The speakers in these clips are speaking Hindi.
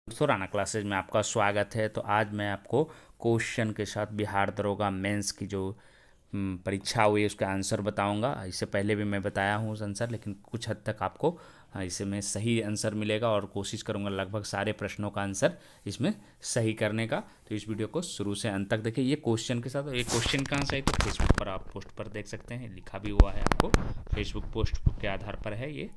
दोस्तों राणा क्लासेज में आपका स्वागत है। तो आज मैं आपको क्वेश्चन के साथ बिहार दरोगा मेंस की जो परीक्षा हुई है उसका आंसर बताऊंगा। इससे पहले भी मैं बताया हूँ उस आंसर, लेकिन कुछ हद तक आपको इसमें सही आंसर मिलेगा और कोशिश करूंगा लगभग सारे प्रश्नों का आंसर इसमें सही करने का। तो इस वीडियो को शुरू से अंत तक देखिए। ये क्वेश्चन के साथ, और ये क्वेश्चन कहाँ से है तो फेसबुक पर आप पोस्ट पर देख सकते हैं, लिखा भी हुआ है आपको, फेसबुक पोस्ट के आधार पर है ये।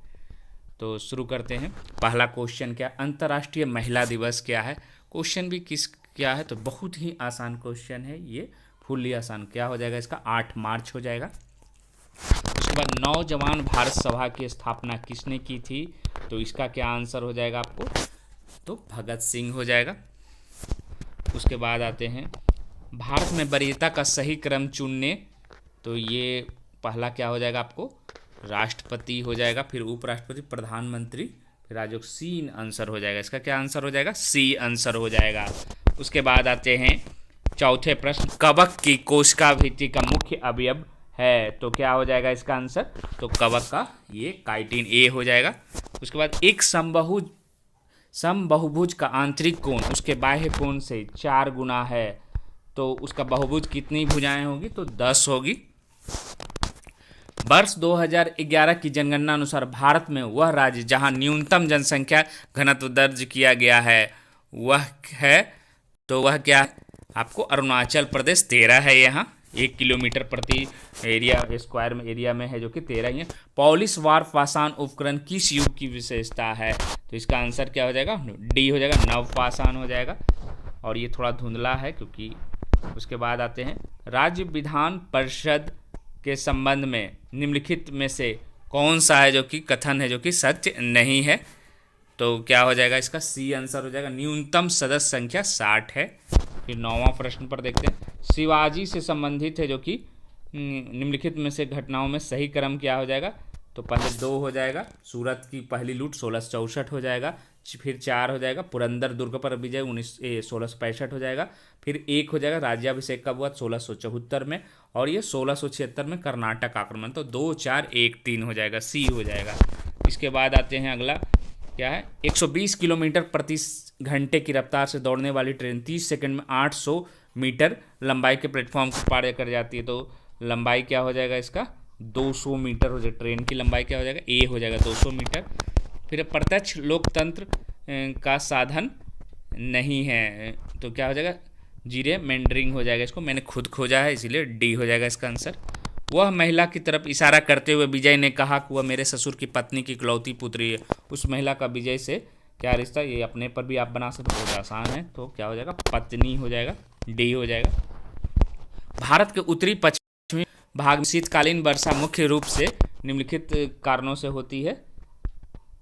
तो शुरू करते हैं। पहला क्वेश्चन क्या, अंतर्राष्ट्रीय महिला दिवस क्या है। क्वेश्चन भी किस क्या है तो बहुत ही आसान क्वेश्चन है ये, फुल्ली आसान। क्या हो जाएगा इसका, 8 मार्च हो जाएगा। उसके बाद नौजवान भारत सभा की स्थापना किसने की थी, तो इसका क्या आंसर हो जाएगा आपको, तो भगत सिंह हो जाएगा। उसके बाद आते हैं भारत में वरीयता का सही क्रम चुनने, तो ये पहला क्या हो जाएगा आपको, राष्ट्रपति हो जाएगा, फिर उपराष्ट्रपति, प्रधानमंत्री, फिर आज सी आंसर हो जाएगा। इसका क्या आंसर हो जाएगा, सी आंसर हो जाएगा। उसके बाद आते हैं चौथे प्रश्न, कवक की कोशिका भित्ति का मुख्य अवयव है, तो क्या हो जाएगा इसका आंसर, तो कवक का ये काइटिन, ए हो जाएगा। उसके बाद एक समबहुभुज का आंतरिक कोण उसके बाह्य कोण से 4 गुना है, तो उसका बहुभुज कितनी भुजाएं होगी, तो 10 होगी। वर्ष 2011 की जनगणना अनुसार भारत में वह राज्य जहां न्यूनतम जनसंख्या घनत्व दर्ज किया गया है वह है, तो वह क्या है आपको, अरुणाचल प्रदेश। 13 है यहाँ, 1 किलोमीटर प्रति एरिया स्क्वायर में एरिया में है, जो कि 13 ही है। पॉलिश वार पाषाण उपकरण किस युग की विशेषता है, तो इसका आंसर क्या हो जाएगा, डी हो जाएगा, नव पाषाण हो जाएगा। और ये थोड़ा धुंधला है क्योंकि। उसके बाद आते हैं राज्य विधान परिषद के संबंध में निम्नलिखित में से कौन सा है जो कि कथन है जो कि सत्य नहीं है, तो क्या हो जाएगा इसका, सी आंसर हो जाएगा, न्यूनतम सदस्य संख्या 60 है। फिर 9वां प्रश्न पर देखते हैं, शिवाजी से संबंधित है जो कि निम्नलिखित में से घटनाओं में सही क्रम क्या हो जाएगा, तो पहले 2 हो जाएगा, सूरत की पहली लूट 1664 हो जाएगा, फिर 4 हो जाएगा, पुरंदर दुर्ग पर विजय 1665 हो जाएगा, फिर 1 हो जाएगा, राज्याभिषेक कब हुआ 1674 में, और ये 1676 में कर्नाटक आक्रमण, तो 2 4 1 3 हो जाएगा, सी हो जाएगा। इसके बाद आते हैं अगला क्या है, 120 किलोमीटर प्रति घंटे की रफ्तार से दौड़ने वाली ट्रेन 30 सेकंड में 800 मीटर लंबाई के प्लेटफॉर्म को पार कर जाती है, तो लंबाई क्या हो जाएगा इसका, 200 मीटर हो जाएगा। ट्रेन की लंबाई क्या हो जाएगा, ए हो जाएगा 200 मीटर। फिर प्रत्यक्ष लोकतंत्र का साधन नहीं है, तो क्या हो जाएगा, जीरे मेंडरिंग हो जाएगा। इसको मैंने खुद खोजा है इसीलिए डी हो जाएगा इसका आंसर। वह महिला की तरफ इशारा करते हुए विजय ने कहा कि वह मेरे ससुर की पत्नी की इकलौती पुत्री है, उस महिला का विजय से क्या रिश्ता, ये अपने पर भी आप बना सकते, बहुत आसान है, तो क्या हो जाएगा, पत्नी हो जाएगा, डी हो जाएगा। भारत के उत्तरी पश्चिमी भाग में शीतकालीन वर्षा मुख्य रूप से निम्नलिखित कारणों से होती है,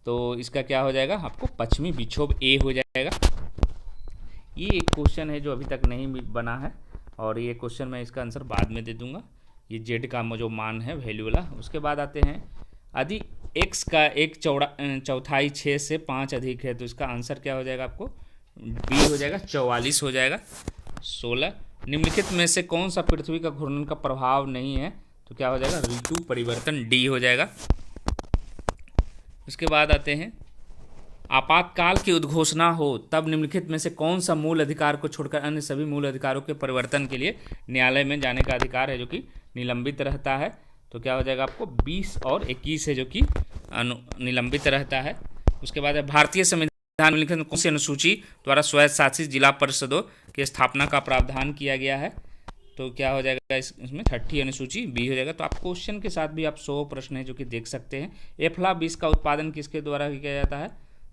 तो इसका क्या हो जाएगा आपको, पश्चिमी विक्षोभ, ए हो जाएगा। ये एक क्वेश्चन है जो अभी तक नहीं बना है, और ये क्वेश्चन मैं इसका आंसर बाद में दे दूंगा। ये जेड का जो मान है वैल्यू वाला। उसके बाद आते हैं यदि एक्स का एक चौथाई 6 से 5 अधिक है, तो इसका आंसर क्या हो जाएगा आपको, बी हो जाएगा, 44 हो जाएगा। 16 निम्नलिखित में से कौन सा पृथ्वी का घूर्णन का प्रभाव नहीं है, तो क्या हो जाएगा, ऋतु परिवर्तन, डी हो जाएगा। उसके बाद आते हैं आपातकाल की उद्घोषणा हो तब निम्नलिखित में से कौन सा मूल अधिकार को छोड़कर अन्य सभी मूल अधिकारों के परिवर्तन के लिए न्यायालय में जाने का अधिकार है जो कि निलंबित रहता है, तो क्या हो जाएगा आपको, 20 और 21 है जो कि निलंबित रहता है। उसके बाद भारतीय संविधान निम्नलिखित में कौन सी अनुसूची द्वारा स्वयं जिला परिषदों की स्थापना का प्रावधान किया गया है, तो क्या हो जाएगा इसमें 30 अनुसूची, बी हो जाएगा। तो आप क्वेश्चन के साथ भी आप 100 प्रश्न है जो कि देख सकते हैं। एफ्ला बीज का उत्पादन किसके द्वारा किया जाता है,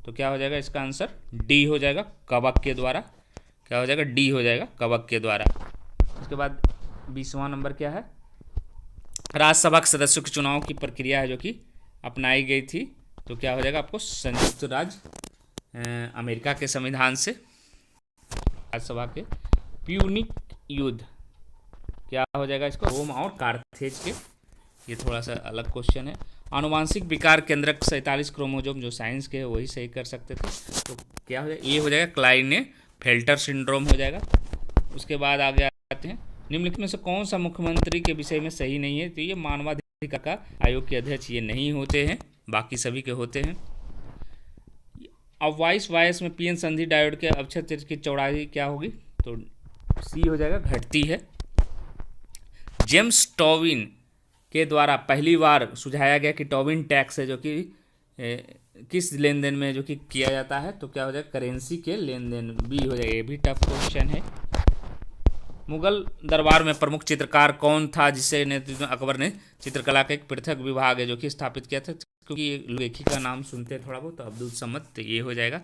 तो क्या हो जाएगा इसका आंसर, डी हो जाएगा, कवक के द्वारा। क्या हो जाएगा, डी हो जाएगा, कवक के द्वारा। उसके बाद 20वां नंबर क्या है, राज्यसभा के सदस्यों के चुनाव की प्रक्रिया है जो कि अपनाई गई थी, तो क्या हो जाएगा आपको, संयुक्त राज्य अमेरिका के संविधान से राज्यसभा के। प्यूनिक युद्ध क्या हो जाएगा इसको, रोम और कार्थेज के। ये थोड़ा सा अलग क्वेश्चन है। आनुवांशिक विकार केंद्रक 47 क्रोमोजोम जो साइंस के है वही सही कर सकते थे, तो क्या हो जाएगा, ये हो जाएगा क्लाइनेफेल्टर सिंड्रोम हो जाएगा। उसके बाद आगे आते हैं निम्नलिखित में से कौन सा मुख्यमंत्री के विषय में सही नहीं है, तो ये मानवाधिकार का आयोग के अध्यक्ष ये नहीं होते हैं, बाकी सभी के होते हैं। अब वाइस वायस में पीएन संधि डायोड के अवक्षय की चौड़ाई क्या होगी, तो सी हो जाएगा, घटती है। जेम्स टॉविन के द्वारा पहली बार सुझाया गया कि टॉविन टैक्स है जो कि किस लेन देन में जो कि किया जाता है, तो क्या हो जाएगा, करेंसी के लेन देन, बी हो जाएगा। ये भी टफ क्वेश्चन है। मुगल दरबार में प्रमुख चित्रकार कौन था जिससे नेतृत्व में अकबर ने चित्रकला का एक पृथक विभाग है जो कि स्थापित किया था, क्योंकि लेखी का नाम सुनते हैं थोड़ा बहुत, तो अब्दुल समद, तो ये हो जाएगा।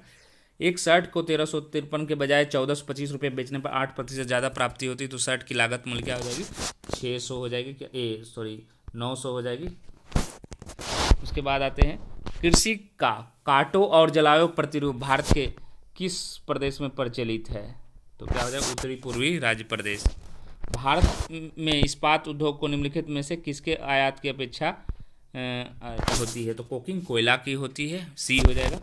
एक शर्ट को 1353 के बजाय 1425 बेचने पर 8% ज़्यादा प्राप्ति होती, तो शर्ट की लागत मूल्य क्या हो जाएगी, 600 हो जाएगी, क्या 900 हो जाएगी। उसके बाद आते हैं कृषि का काटो और जलाओ प्रतिरूप भारत के किस प्रदेश में प्रचलित है, तो क्या हो जाएगा, उत्तरी पूर्वी राज्य प्रदेश। भारत में इस्पात उद्योग को निम्नलिखित में से किसके आयात की अपेक्षा होती है, तो कोकिंग कोयला की होती है, सी हो जाएगा।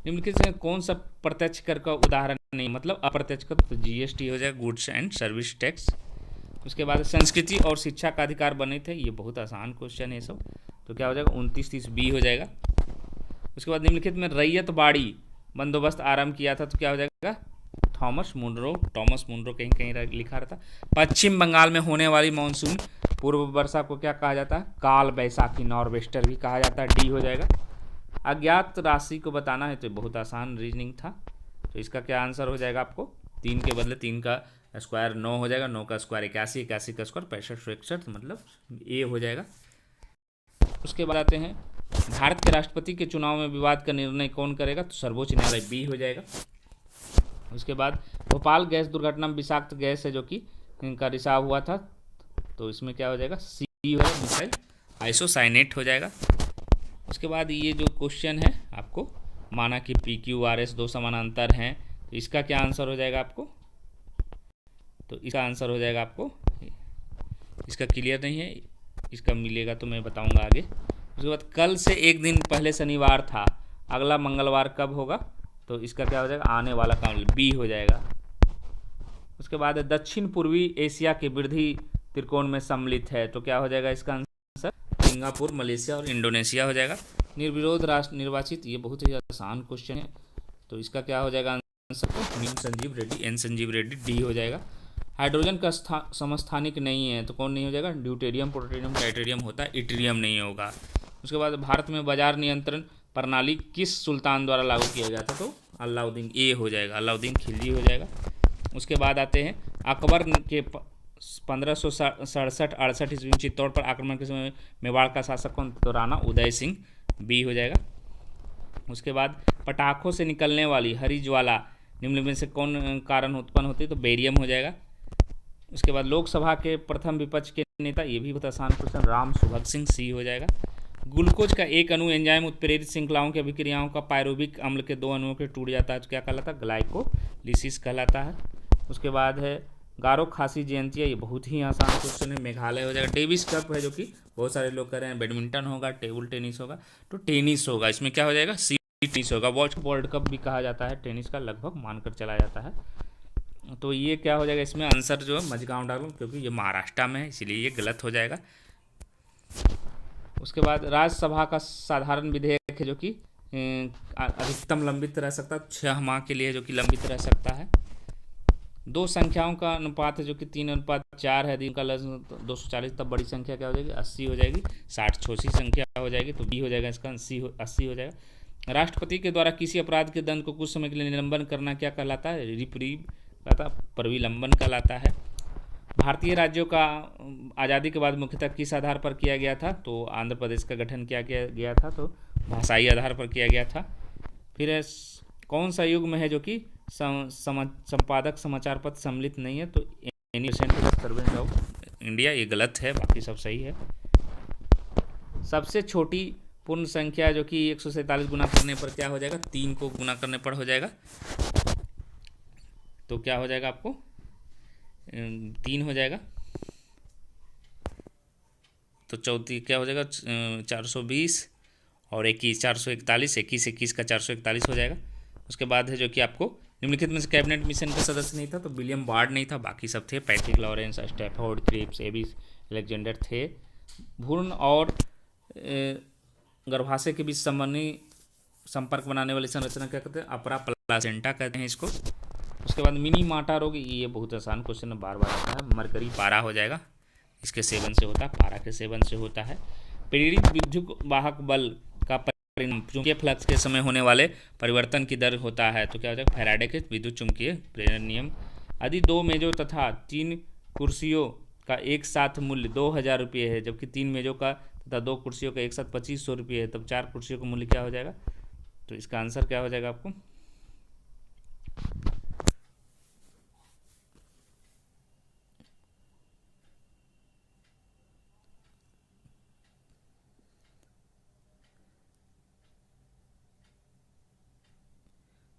निम्नलिखित से कौन सा प्रत्यक्ष कर का उदाहरण नहीं, मतलब अप्रत्यक्ष कर, तो जीएसटी हो जाएगा, गुड्स एंड सर्विस टैक्स। उसके बाद संस्कृति और शिक्षा का अधिकार बने थे, ये बहुत आसान क्वेश्चन है सब, तो क्या हो जाएगा, 29-30 बी हो जाएगा। उसके बाद निम्नलिखित में रैयत बाड़ी बंदोबस्त आरंभ किया था, तो क्या हो जाएगा, टॉमस मुनरो कहीं कहीं लिखा रहता। पश्चिम बंगाल में होने वाली मानसून पूर्व वर्षा को क्या कहा जाता है, काल बैसाखी, नॉर्वेस्टर भी कहा जाता है, डी हो जाएगा। अज्ञात राशि को बताना है, तो बहुत आसान रीजनिंग था, तो इसका क्या आंसर हो जाएगा आपको, 3 के बदले 3 का स्क्वायर 9 हो जाएगा, 9 का स्क्वायर 81, 81 का स्क्वायर 6561, मतलब ए हो जाएगा। उसके बाद आते हैं भारत के राष्ट्रपति के चुनाव में विवाद का निर्णय कौन करेगा, तो सर्वोच्च न्यायालय, बी हो जाएगा। उसके बाद भोपाल गैस दुर्घटना में विषाक्त गैस है जो कि इनका रिसाव हुआ था, तो इसमें क्या हो जाएगा, सी हो जाएगा, मिसाइल आइसोसाइनेट हो जाएगा। उसके बाद ये जो क्वेश्चन है आपको, माना कि पी क्यू आर एस दो समानांतर हैं, तो इसका क्या आंसर हो जाएगा आपको, तो इसका आंसर हो जाएगा आपको, इसका क्लियर नहीं है, इसका मिलेगा तो मैं बताऊंगा आगे। उसके बाद कल से एक दिन पहले शनिवार था, अगला मंगलवार कब होगा, तो इसका क्या हो जाएगा, आने वाला काल, बी हो जाएगा। उसके बाद दक्षिण पूर्वी एशिया के वृद्धि त्रिकोण में सम्मिलित है, तो क्या हो जाएगा इसका आंसर, सिंगापुर, मलेशिया और इंडोनेशिया हो जाएगा। निर्विरोध राष्ट्र निर्वाचित, ये बहुत ही आसान क्वेश्चन है, तो इसका क्या हो जाएगा आंसर, नीम संजीव रेड्डी, एन संजीव रेड्डी, डी हो जाएगा। हाइड्रोजन का समस्थानिक नहीं है, तो कौन नहीं हो जाएगा, ड्यूटेरियम, प्लूटोनियम, ट्राइटेरियम होता है, इट्रियम नहीं होगा। उसके बाद भारत में बाजार नियंत्रण प्रणाली किस सुल्तान द्वारा लागू किया गया था, तो अलाउद्दीन, ए हो जाएगा, अलाउद्दीन खिलजी हो जाएगा। उसके बाद आते हैं अकबर के 1567-68 ईस्वी में चित्तौड़ पर आक्रमण के समय मेवाड़ का शासक कौन, तो राणा उदय सिंह, बी हो जाएगा। उसके बाद पटाखों से निकलने वाली हरी ज्वाला निम्न में से कौन कारण उत्पन्न होती है, तो बेरियम हो जाएगा। उसके बाद लोकसभा के प्रथम विपक्ष के नेता, ये भी बहुत आसान क्वेश्चन, राम सुभग सिंह, सी हो जाएगा। ग्लूकोज का एक अणु एंजाइम उत्प्रेरित श्रृंखलाओं की अभिक्रियाओं का पायरुविक अम्ल के 2 अणुओं के टूट जाता है, तो क्या कहलाता है, ग्लाइकोलिसिस कहलाता है। उसके बाद है गारो खासी जयंती, ये बहुत ही आसान क्वेश्चन है, मेघालय हो जाएगा। डेविस कप है जो कि बहुत सारे लोग कह रहे हैं बैडमिंटन होगा, टेबल टेनिस होगा, तो टेनिस होगा, इसमें क्या हो जाएगा, सी टेनिस होगा। वर्ल्ड कप भी कहा जाता है टेनिस का, लगभग मानकर चला जाता है, तो ये क्या हो जाएगा, इसमें आंसर जो है मझगांव डालूँ, क्योंकि ये महाराष्ट्र में है इसलिए ये गलत हो जाएगा। उसके बाद राज्यसभा का साधारण विधेयक है जो कि अधिकतम लंबित रह सकता है 6 माह के लिए, जो कि लंबित रह सकता है। 2 संख्याओं का अनुपात है जो कि 3:4 है, दिन का लग 240, तब बड़ी संख्या क्या हो जाएगी, 80 हो जाएगी, 60 छोटी संख्या हो जाएगी, तो बी हो जाएगा, इसका 80 हो जाएगा। राष्ट्रपति के द्वारा किसी अपराध के दंड को कुछ समय के लिए निलंबन करना क्या कहलाता है, रिप्रीव कहलाता, परिविलंबन कहलाता है। भारतीय राज्यों का आज़ादी के बाद मुख्यतः किस आधार पर किया गया था, तो आंध्र प्रदेश का गठन किया गया था, तो भाषाई आधार पर किया गया था। फिर कौन सा युग में है जो कि संपादक समाचार पत्र सम्मिलित नहीं है, तो एनी सर्वेंट ऑफ इंडिया, ये गलत है, बाकी सब सही है। सबसे छोटी पूर्ण संख्या जो कि 147 गुना करने पर क्या हो जाएगा, 3 को गुना करने पर हो जाएगा, तो क्या हो जाएगा आपको 3 हो जाएगा, तो चौथी क्या हो जाएगा 420 और 21 441, 21 का 441 हो जाएगा। उसके बाद है जो कि आपको निम्नलिखित में से कैबिनेट मिशन का सदस्य नहीं था, तो विलियम बार्ड नहीं था, बाकी सब थे, Patrick Lawrence, Stafford Cripps, AB Alexander थे। भ्रूण और गर्भाशय के बीच संबंधी संपर्क बनाने वाली संरचना क्या कहते हैं? अपरा प्लासेंटा कहते हैं इसको। उसके बाद मिनी माटा रोग, ये बहुत आसान क्वेश्चन बार बार आता है। मरकरी पारा हो जाएगा, इसके सेवन से होता है, पारा के सेवन से होता है। प्रेरित विद्युत वाहक बल का परिणाम चुंबकीय फ्लक्स के समय होने वाले परिवर्तन की दर होता है, तो क्या हो जाएगा? फैराडे के विद्युत चुंबकीय प्रेरण नियम। यदि 2 मेजों तथा 3 कुर्सियों का एक साथ मूल्य 2,000 रुपये है, जबकि 3 मेजों का तथा 2 कुर्सियों का एक साथ 2,500 रुपये है, तब 4 कुर्सियों का मूल्य क्या हो जाएगा? तो इसका आंसर क्या हो जाएगा आपको?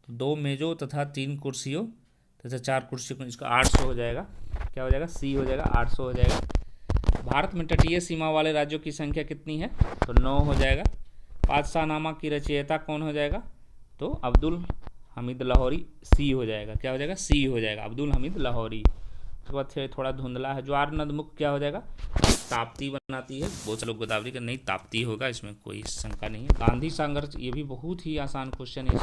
तो 2 मेजों तथा 3 कुर्सियों तथा 4 कुर्सियों का, इसका 800 हो जाएगा। क्या हो जाएगा? सी हो जाएगा, 800 हो जाएगा। भारत में तटीय सीमा वाले राज्यों की संख्या कितनी है? तो 9 हो जाएगा। पातशाहनामा की रचयिता कौन हो जाएगा? तो अब्दुल हमीद लाहौरी, सी हो जाएगा। क्या हो जाएगा? सी हो जाएगा, अब्दुल हमीद लाहौरी। उसके बाद थोड़ा धुंधला है। ज्वार नदमुख क्या हो जाएगा? ताप्ती बनाती है। बहुत से लोग गोदावरी का, नहीं ताप्ती होगा, इसमें कोई शंका नहीं है। गांधी संघर्ष, ये भी बहुत ही आसान क्वेश्चन है।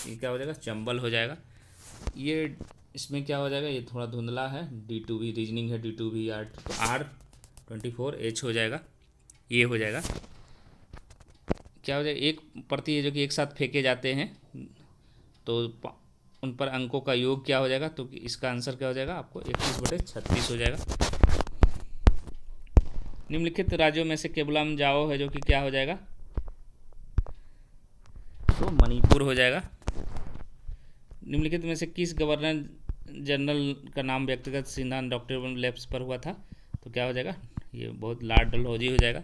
ये क्या हो जाएगा? चंबल हो जाएगा। ये इसमें क्या हो जाएगा? ये थोड़ा धुंधला है। D2 भी रीजनिंग है, D2 भी आर्ट, तो R24H हो जाएगा, ये हो जाएगा। क्या हो जाएगा? एक प्रति है जो कि एक साथ फेंके जाते हैं, तो उन पर अंकों का योग क्या हो जाएगा? तो इसका आंसर क्या हो जाएगा आपको? 21/36 हो जाएगा। निम्नलिखित राज्यों में से केवलम जाओ है जो कि क्या हो जाएगा? तो मणिपुर हो जाएगा। निम्नलिखित में से किस गवर्नर जनरल का नाम व्यक्तिगत सिद्धांत डॉक्टर लेप्स पर हुआ था? तो क्या हो जाएगा? ये बहुत लॉर्ड डलहौजी हो जाएगा।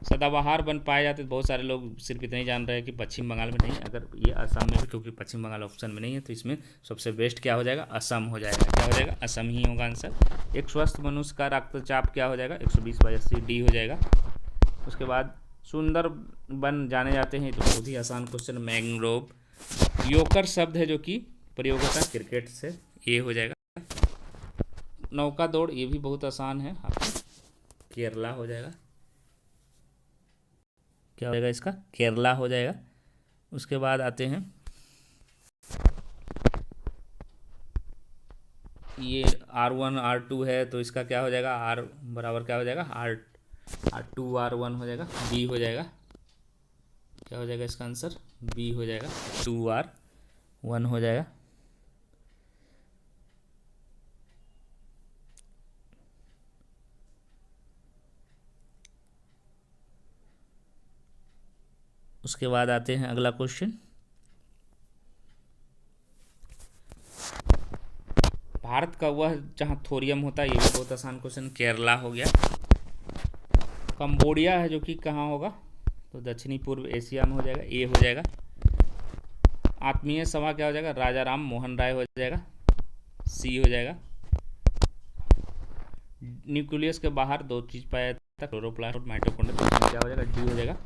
सदाबहार वन पाए जाते, बहुत सारे लोग सिर्फ इतना ही जान रहे हैं कि पश्चिम बंगाल में नहीं, अगर ये असम में भी, क्योंकि पश्चिम बंगाल ऑप्शन में नहीं है, तो इसमें सबसे बेस्ट क्या हो जाएगा? असम हो जाएगा। क्या हो जाएगा? असम ही होगा आंसर। एक स्वस्थ मनुष्य का रक्तचाप क्या हो जाएगा? 120/80, डी हो जाएगा। उसके बाद सुंदर वन जाने जाते हैं, तो बहुत ही आसान क्वेश्चन, मैंग्रोव। योकर शब्द है जो कि प्रयोग होता है क्रिकेट से, ये हो जाएगा। नौका दौड़, ये भी बहुत आसान है, केरला हो जाएगा। क्या हो जाएगा इसका? केरला हो जाएगा। उसके बाद आते हैं, ये R1 R2 है, तो इसका क्या हो जाएगा? R बराबर क्या हो जाएगा? R2 R1 हो जाएगा, B हो जाएगा। क्या हो जाएगा इसका आंसर? B हो जाएगा, 2R1 हो जाएगा। उसके बाद आते हैं अगला क्वेश्चन, भारत का वह जहाँ थोरियम होता है, ये भी बहुत आसान क्वेश्चन, केरला हो गया। कंबोडिया है जो कि कहाँ होगा? तो दक्षिणी पूर्व एशिया में हो जाएगा, ए हो जाएगा। आत्मीय सभा क्या हो जाएगा? राजा राम मोहन राय हो जाएगा, सी हो जाएगा। न्यूक्लियस के बाहर 2 चीज़ पाया जाता है, क्लोरोप्लास्ट और माइटोकॉन्ड्रिया, तो इसमें क्या हो जाएगा? डी हो जाएगा,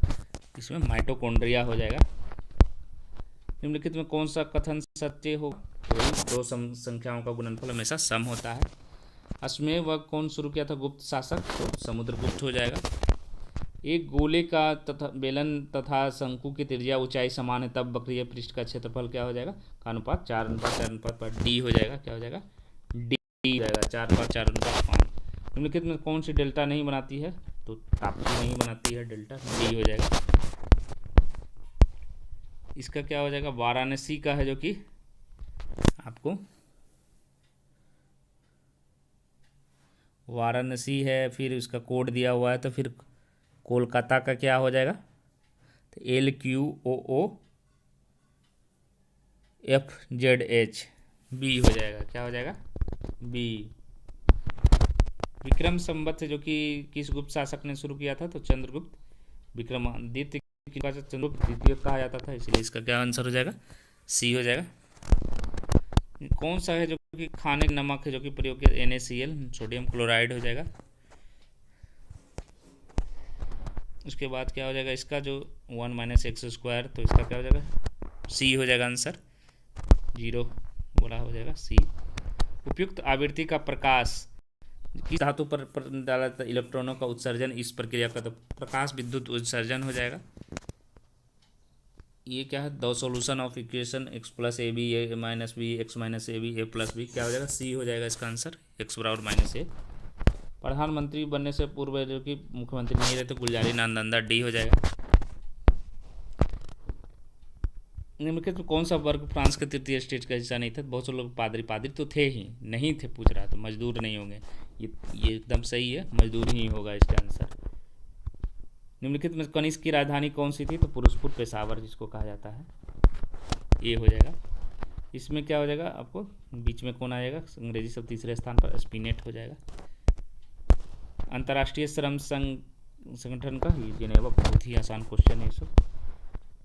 इसमें माइटोकॉन्ड्रिया हो जाएगा। निम्नलिखित में कौन सा कथन सत्य हो? तो 2 संख्याओं का गुणनफल हमेशा सम होता है। अश्वमेध वह कौन शुरू किया था? गुप्त शासक, तो समुद्रगुप्त हो जाएगा। एक गोले का तथा बेलन तथा शंकु की त्रिज्या ऊंचाई समान है, तब वक्रीय पृष्ठ का क्षेत्रफल क्या हो जाएगा? का अनुपात 4:4 डी हो जाएगा। क्या हो जाएगा? डी हो जाएगा, 4:4 निम्नलिखित में कौन सी डेल्टा नहीं बनाती है? तो ताप्ती नहीं बनाती है डेल्टा, डी हो जाएगा। इसका क्या हो जाएगा? वाराणसी का है जो कि आपको वाराणसी है, फिर उसका कोड दिया हुआ है, तो फिर कोलकाता का क्या हो जाएगा? तो LQOOFZH, बी हो जाएगा। क्या हो जाएगा? बी। विक्रम संवत जो कि किस गुप्त शासक ने शुरू किया था? तो चंद्रगुप्त। विक्रमादित्य चंद्रगुप्त द्वितीय कहा जाता था, इसलिए इसका क्या आंसर हो जाएगा? सी हो जाएगा। कौन सा है जो कि खाने का नमक है जो कि प्रयोग किया? NaCl, सोडियम क्लोराइड हो जाएगा। उसके बाद क्या हो जाएगा इसका? जो 1 - x², तो इसका क्या हो जाएगा? सी हो जाएगा आंसर, 0 बोला हो जाएगा, सी। उपयुक्त आवृत्ति का प्रकाश किस धातु पर डाला जाता है? इलेक्ट्रॉनों का उत्सर्जन इस प्रक्रिया का, तो प्रकाश विद्युत उत्सर्जन हो जाएगा। ये क्या है, the solution of equation x plus a b a minus b x minus a b a plus b, क्या हो जाएगा, सी हो जाएगा इसका आंसर, एक्स बराबर माइनस ए। प्रधानमंत्री बनने से पूर्व जो कि मुख्यमंत्री नहीं रहते, गुलजारी नंदा, डी हो जाएगा। निम्नलिखित में कौन सा वर्ग फ्रांस के तृतीय स्टेट का हिस्सा नहीं था? बहुत से लोग पादरी तो थे ही नहीं थे, पूछ रहा तो मजदूर नहीं होंगे, ये एकदम सही है, मजदूर ही होगा इसका आंसर। निम्नलिखित में कनिष्क की राजधानी कौन सी थी? तो पुरुषपुर, पेशावर जिसको कहा जाता है, ये हो जाएगा। इसमें क्या हो जाएगा आपको, बीच में कौन आ जाएगा, अंग्रेजी शब्द तीसरे स्थान पर, स्पिनेट हो जाएगा। अंतर्राष्ट्रीय श्रम संगठन का, ये जिनेवा, बहुत ही आसान क्वेश्चन है सब।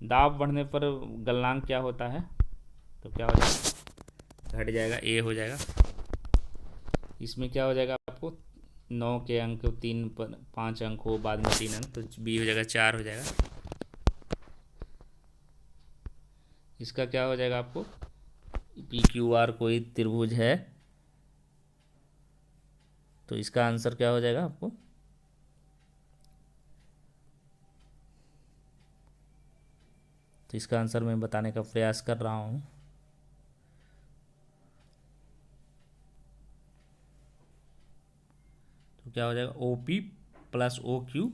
दाब बढ़ने पर गलनांक क्या होता है? तो क्या हो जाएगा, घट जाएगा, ए हो जाएगा। इसमें क्या हो जाएगा आपको, 9 के अंक 3 पर 5 अंक हो, बाद में 3 अंक, तो बी हो जाएगा, 4 हो जाएगा। इसका क्या हो जाएगा आपको, पी क्यू आर कोई त्रिभुज है, तो इसका आंसर क्या हो जाएगा आपको, तो इसका आंसर मैं बताने का प्रयास कर रहा हूँ। तो क्या हो जाएगा, O P plus O Q,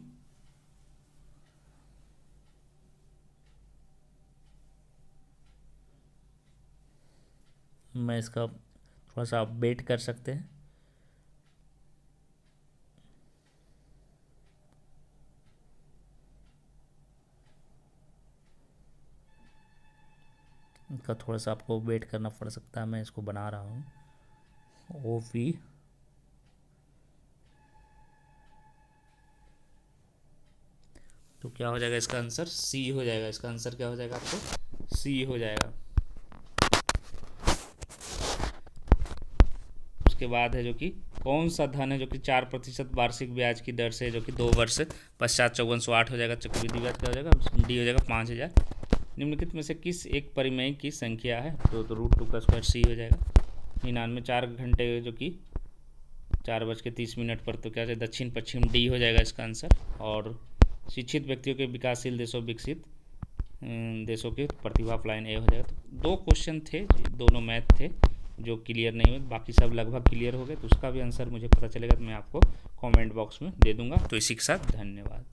मैं इसका थोड़ा सा अपडेट कर सकते हैं। इसका थोड़ा सा आपको वेट करना पड़ सकता है, मैं इसको बना रहा हूँ। ओ पी तो क्या हो जाएगा इसका आंसर, सी हो जाएगा। इसका आंसर क्या हो जाएगा आपको, सी हो जाएगा। उसके बाद है जो कि कौन सा धन है जो कि 4% वार्षिक ब्याज की दर से जो कि 2 वर्ष पश्चात 5408 हो जाएगा, चक्रवृद्धि ब्याज क्या हो जाएगा, डी हो जाएगा, 5000। निम्नलिखित में से किस एक परिमेय की संख्या है? तो √2 का स्क्वायर, सी हो जाएगा। 99 4 घंटे जो कि 4:30 पर, तो क्या है, दक्षिण पश्चिम, डी हो जाएगा इसका आंसर। और शिक्षित व्यक्तियों के विकासशील देशों, विकसित देशों की प्रतिभा पलायन, ए हो जाएगा। तो 2 क्वेश्चन थे, दोनों मैथ थे जो क्लियर नहीं हुए, बाकी सब लगभग क्लियर हो गए। तो उसका भी आंसर मुझे पता चलेगा तो मैं आपको कमेंट बॉक्स में दे दूंगा। तो इसी के साथ धन्यवाद।